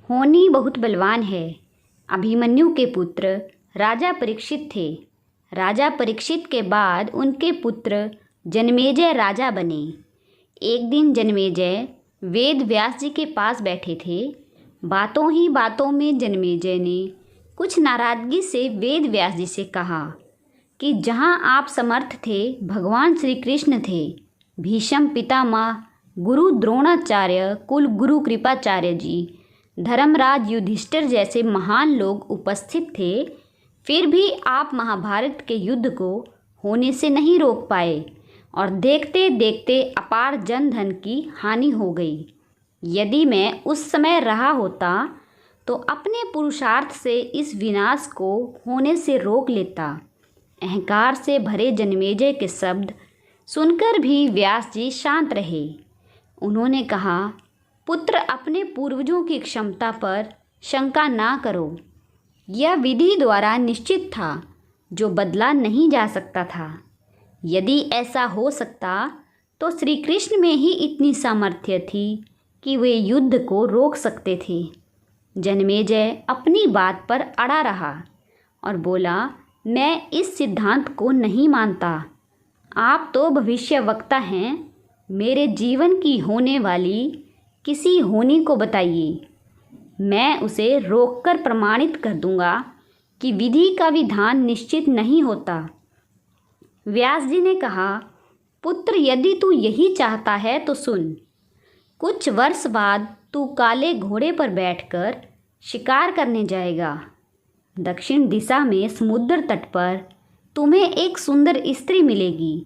होनी बहुत बलवान है। अभिमन्यु के पुत्र राजा परीक्षित थे। राजा परीक्षित के बाद उनके पुत्र जन्मेजय राजा बने। एक दिन जन्मेजय वेद व्यास जी के पास बैठे थे। बातों ही बातों में जन्मेजय ने कुछ नाराज़गी से वेद व्यास जी से कहा कि जहाँ आप समर्थ थे भगवान श्री कृष्ण थे, भीष्म पितामह, गुरु द्रोणाचार्य, कुल गुरु कृपाचार्य जी, धर्मराज युधिष्ठिर जैसे महान लोग उपस्थित थे, फिर भी आप महाभारत के युद्ध को होने से नहीं रोक पाए और देखते देखते अपार जन धन की हानि हो गई। यदि मैं उस समय रहा होता तो अपने पुरुषार्थ से इस विनाश को होने से रोक लेता। अहंकार से भरे जन्मेजय के शब्द सुनकर भी व्यास जी शांत रहे। उन्होंने कहा, पुत्र, अपने पूर्वजों की क्षमता पर शंका ना करो। यह विधि द्वारा निश्चित था, जो बदला नहीं जा सकता था। यदि ऐसा हो सकता तो श्री कृष्ण में ही इतनी सामर्थ्य थी कि वे युद्ध को रोक सकते थे। जन्मेजय अपनी बात पर अड़ा रहा और बोला, मैं इस सिद्धांत को नहीं मानता। आप तो भविष्यवक्ता हैं, मेरे जीवन की होने वाली किसी होनी को बताइए। मैं उसे रोककर प्रमाणित कर दूंगा कि विधि का विधान निश्चित नहीं होता। व्यास जी ने कहा, पुत्र, यदि तू यही चाहता है तो सुन। कुछ वर्ष बाद तू काले घोड़े पर बैठकर शिकार करने जाएगा। दक्षिण दिशा में समुद्र तट पर तुम्हें एक सुंदर स्त्री मिलेगी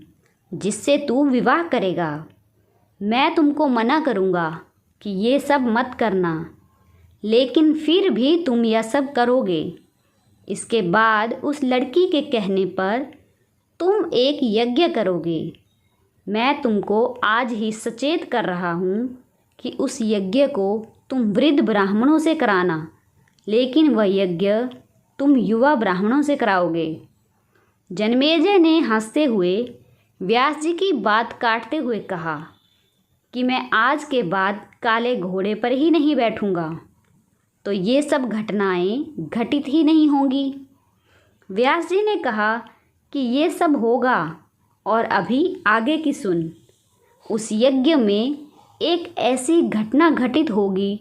जिससे तू विवाह करेगा। मैं तुमको मना करूँगा कि ये सब मत करना, लेकिन फिर भी तुम यह सब करोगे। इसके बाद उस लड़की के कहने पर तुम एक यज्ञ करोगे। मैं तुमको आज ही सचेत कर रहा हूँ कि उस यज्ञ को तुम वृद्ध ब्राह्मणों से कराना, लेकिन वह यज्ञ तुम युवा ब्राह्मणों से कराओगे। जन्मेजय ने हंसते हुए व्यास जी की बात काटते हुए कहा कि मैं आज के बाद काले घोड़े पर ही नहीं बैठूंगा, तो ये सब घटनाएं घटित ही नहीं होंगी। व्यास जी ने कहा कि ये सब होगा, और अभी आगे की सुन। उस यज्ञ में एक ऐसी घटना घटित होगी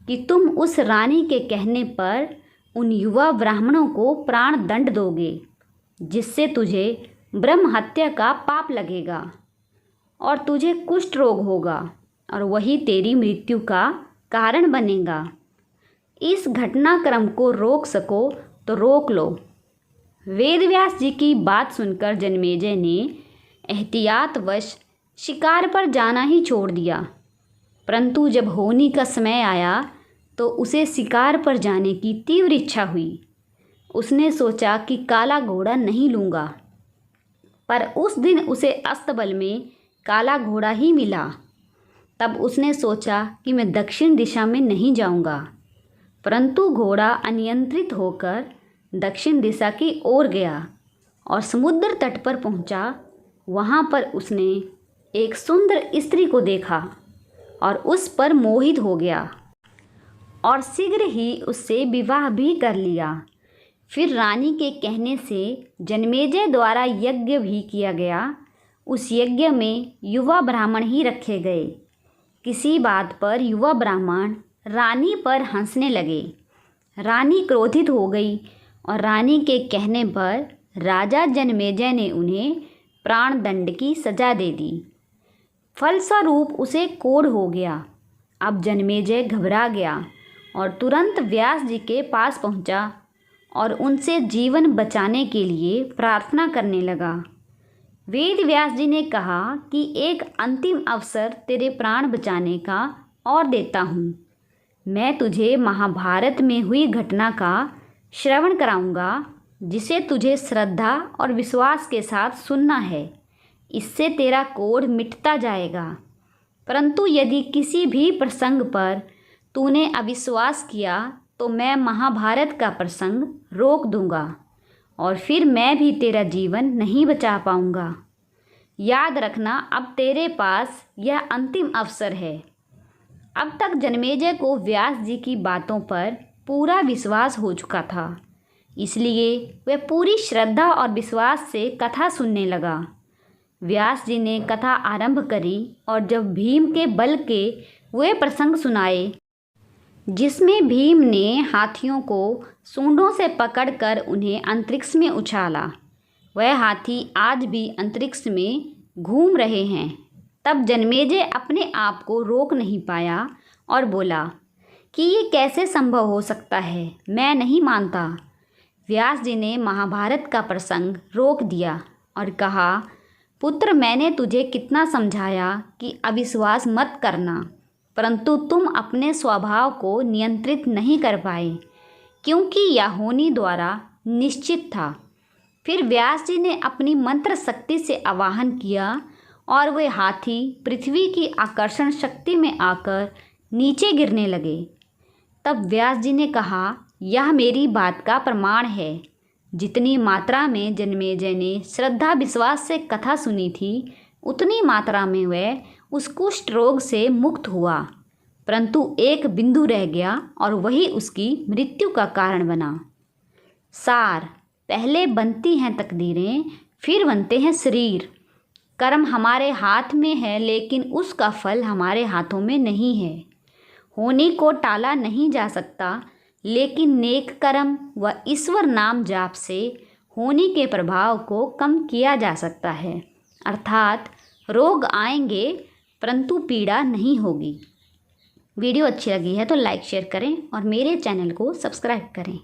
कि तुम उस रानी के कहने पर उन युवा ब्राह्मणों को प्राण दंड दोगे, जिससे तुझे ब्रह्म हत्या का पाप लगेगा और तुझे कुष्ठ रोग होगा और वही तेरी मृत्यु का कारण बनेगा। इस घटनाक्रम को रोक सको तो रोक लो। वेदव्यास जी की बात सुनकर जन्मेजय ने एहतियातवश शिकार पर जाना ही छोड़ दिया, परंतु जब होनी का समय आया तो उसे शिकार पर जाने की तीव्र इच्छा हुई। उसने सोचा कि काला घोड़ा नहीं लूँगा, पर उस दिन उसे अस्तबल में काला घोड़ा ही मिला। तब उसने सोचा कि मैं दक्षिण दिशा में नहीं जाऊँगा, परंतु घोड़ा अनियंत्रित होकर दक्षिण दिशा की ओर गया और समुद्र तट पर पहुँचा। वहाँ पर उसने एक सुंदर स्त्री को देखा और उस पर मोहित हो गया और शीघ्र ही उससे विवाह भी कर लिया। फिर रानी के कहने से जन्मेजय द्वारा यज्ञ भी किया गया। उस यज्ञ में युवा ब्राह्मण ही रखे गए। किसी बात पर युवा ब्राह्मण रानी पर हंसने लगे। रानी क्रोधित हो गई और रानी के कहने पर राजा जन्मेजय ने उन्हें प्राण दंड की सजा दे दी। फलस्वरूप उसे कोढ़ हो गया। अब जन्मेजय घबरा गया और तुरंत व्यास जी के पास पहुंचा और उनसे जीवन बचाने के लिए प्रार्थना करने लगा। वेद व्यास जी ने कहा कि एक अंतिम अवसर तेरे प्राण बचाने का और देता हूँ। मैं तुझे महाभारत में हुई घटना का श्रवण कराऊंगा, जिसे तुझे श्रद्धा और विश्वास के साथ सुनना है। इससे तेरा कोढ़ मिटता जाएगा। परंतु यदि किसी भी प्रसंग पर तूने अविश्वास किया तो मैं महाभारत का प्रसंग रोक दूंगा और फिर मैं भी तेरा जीवन नहीं बचा पाऊंगा। याद रखना, अब तेरे पास यह अंतिम अवसर है। अब तक जन्मेजय को व्यास जी की बातों पर पूरा विश्वास हो चुका था, इसलिए वह पूरी श्रद्धा और विश्वास से कथा सुनने लगा। व्यास जी ने कथा आरंभ करी और जब भीम के बल के वे प्रसंग सुनाए जिसमें भीम ने हाथियों को सूंडों से पकड़कर उन्हें अंतरिक्ष में उछाला, वह हाथी आज भी अंतरिक्ष में घूम रहे हैं। तब जन्मेजय अपने आप को रोक नहीं पाया और बोला कि ये कैसे संभव हो सकता है, मैं नहीं मानता। व्यास जी ने महाभारत का प्रसंग रोक दिया और कहा, पुत्र, मैंने तुझे कितना समझाया कि अविश्वास मत करना, परंतु तुम अपने स्वभाव को नियंत्रित नहीं कर पाए, क्योंकि यह होनी द्वारा निश्चित था। फिर व्यास जी ने अपनी मंत्र शक्ति से आवाहन किया और वे हाथी पृथ्वी की आकर्षण शक्ति में आकर नीचे गिरने लगे। तब व्यास जी ने कहा, यह मेरी बात का प्रमाण है। जितनी मात्रा में जन्मेजय ने श्रद्धा विश्वास से कथा सुनी थी, उतनी मात्रा में वह उस कुष्ठ रोग से मुक्त हुआ, परंतु एक बिंदु रह गया और वही उसकी मृत्यु का कारण बना। सार: पहले बनती हैं तकदीरें, फिर बनते हैं शरीर। कर्म हमारे हाथ में है, लेकिन उसका फल हमारे हाथों में नहीं है। होनी को टाला नहीं जा सकता, लेकिन नेक कर्म व ईश्वर नाम जाप से होनी के प्रभाव को कम किया जा सकता है। अर्थात रोग आएंगे परंतु पीड़ा नहीं होगी। वीडियो अच्छी लगी है तो लाइक शेयर करें और मेरे चैनल को सब्सक्राइब करें।